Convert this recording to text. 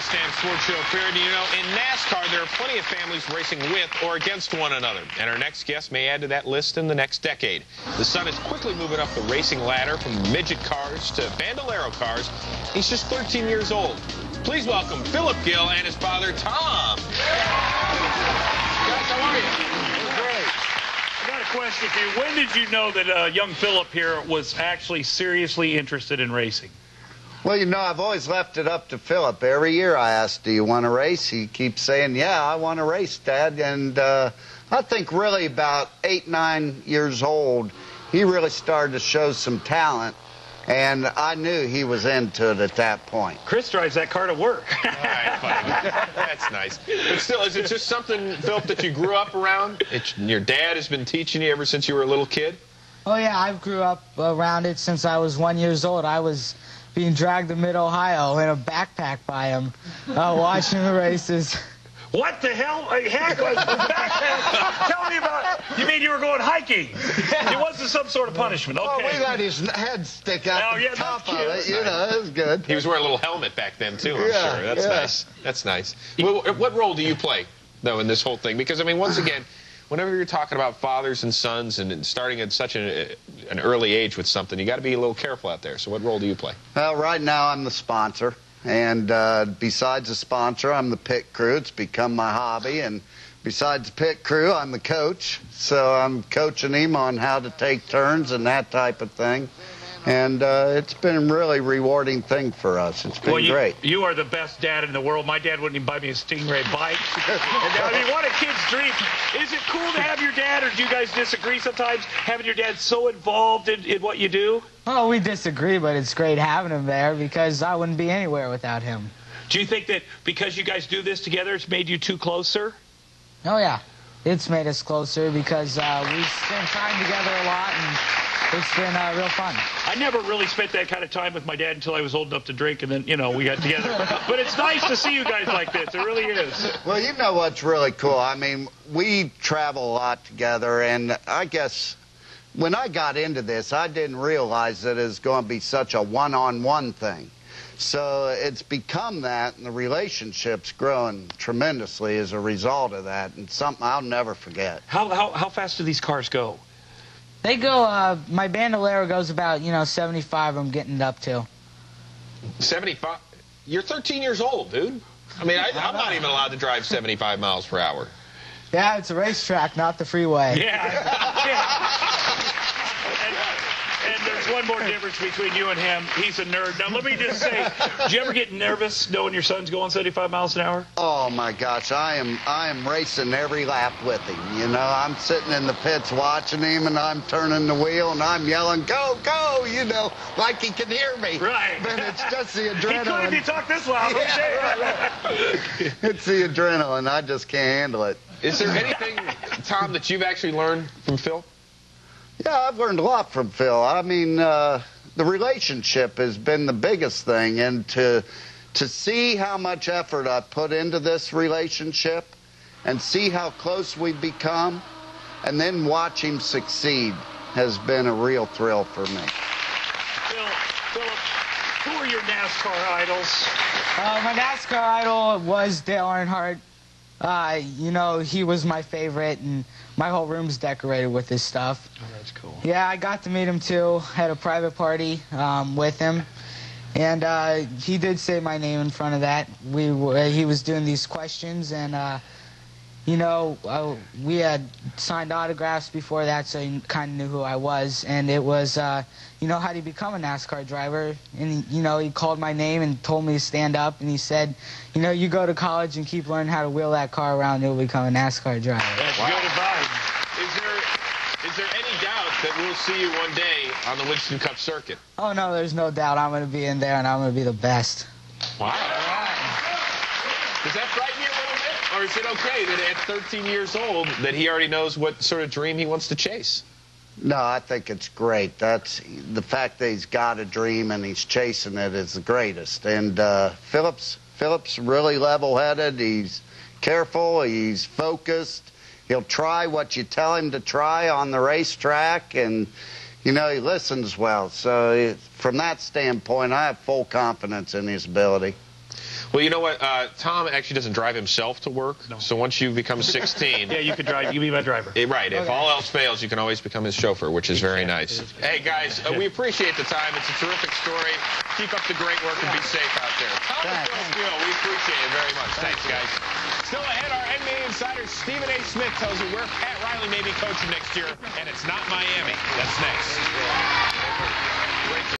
Stand Sports Show period. You know, in NASCAR, there are plenty of families racing with or against one another. And our next guest may add to that list in the next decade. The son is quickly moving up the racing ladder from midget cars to bandolero cars. He's just 13 years old. Please welcome Phillip Gill and his father, Tom. Guys, how are you? Great. I got a question for you. When did you know that young Phillip here was actually seriously interested in racing? Well, you know, I've always left it up to Phillip. Every year I ask, do you want to race? He keeps saying, yeah, I want to race, Dad. And I think really about 8, 9 years old, he really started to show some talent. And I knew he was into it at that point. Chris drives that car to work. All right, buddy. That's nice. But still, is it just something, Phillip, that you grew up around? Your dad has been teaching you ever since you were a little kid? Oh, yeah, I grew up around it since I was 1 year old. I was being dragged to Mid-Ohio in a backpack by him, watching the races. What the hell? Heck, backpack? Tell me about it. You mean you were going hiking? It wasn't some sort of punishment. Okay. Oh, we let his head stick out the top of it. You know, it was good. He was wearing a little helmet back then, too, I'm sure. That's nice. That's nice. What role do you play, though, in this whole thing? Because, I mean, once again, whenever you're talking about fathers and sons and starting at such an early age with something, you got to be a little careful out there. So what role do you play? Well, right now I'm the sponsor. And besides the sponsor, I'm the pit crew. It's become my hobby. And besides the pit crew, I'm the coach. So I'm coaching him on how to take turns and that type of thing. And it's been a really rewarding thing for us. It's been great. You are the best dad in the world. My dad wouldn't even buy me a Stingray bike. I mean, what a kid's dream. Is it cool to have your dad, or do you guys disagree sometimes, having your dad so involved in what you do? Oh, we disagree, but it's great having him there because I wouldn't be anywhere without him. Do you think that because you guys do this together, it's made you two closer? Oh, yeah. It's made us closer because we spend time together a lot, and it's been real fun. I never really spent that kind of time with my dad until I was old enough to drink, and then, you know, we got together. But it's nice to see you guys like this. It really is. Well, you know what's really cool? I mean, we travel a lot together, and I guess when I got into this, I didn't realize that it was going to be such a one-on-one thing. So it's become that, and the relationship's growing tremendously as a result of that, and something I'll never forget. How fast do these cars go? They go, my bandolero goes about, 75 I'm getting it up to. 75? You're 13 years old, dude. I mean, I'm not even allowed to drive 75 miles per hour. Yeah, it's a racetrack, not the freeway. Yeah. And there's one more difference between you and him. He's a nerd. Now, let me just say, do you ever get nervous knowing your son's going 75 miles an hour? Oh, my gosh. I am racing every lap with him. You know, I'm sitting in the pits watching him, and I'm turning the wheel, and I'm yelling, go, go, you know, like he can hear me. Right. But it's just the adrenaline. He could if you talk this loud. Yeah, right. It's the adrenaline. I just can't handle it. Is there anything, Tom, that you've actually learned from Phil? Yeah, I've learned a lot from Phil. I mean, the relationship has been the biggest thing, and to see how much effort I've put into this relationship and see how close we've become and then watch him succeed has been a real thrill for me. Phillip, who are your NASCAR idols? My NASCAR idol was Dale Earnhardt. He was my favorite, and my whole room's decorated with his stuff. Oh, that's cool. Yeah, I got to meet him, too. Had a private party with him. And he did say my name in front of that. He was doing these questions, and, we had signed autographs before that, so he kind of knew who I was. And it was, how do you become a NASCAR driver? And, he called my name and told me to stand up, and he said, you go to college and keep learning how to wheel that car around, and you'll become a NASCAR driver. That's good advice. Is there any doubt that we'll see you one day on the Winston Cup circuit? Oh, no, there's no doubt. I'm going to be in there, and I'm going to be the best. Wow. Does that frighten you a little bit? Or is it okay that at 13 years old that he already knows what sort of dream he wants to chase? No, I think it's great. That's the fact that he's got a dream and he's chasing it is the greatest. And Phillip's really level-headed. He's careful. He's focused. He'll try what you tell him to try on the racetrack, and, he listens well. So from that standpoint, I have full confidence in his ability. Well, you know what? Tom actually doesn't drive himself to work. No. So once you become 16... Yeah, you can drive. You can be my driver. Right. If all else fails, you can always become his chauffeur, which is very nice. Hey, guys, we appreciate the time. It's a terrific story. Keep up the great work and be safe out there. Tom and Phil Gill, we appreciate it very much. Thanks, guys. Still ahead, our NBA insider Stephen A. Smith tells you where Pat Riley may be coaching next year, and it's not Miami. That's next.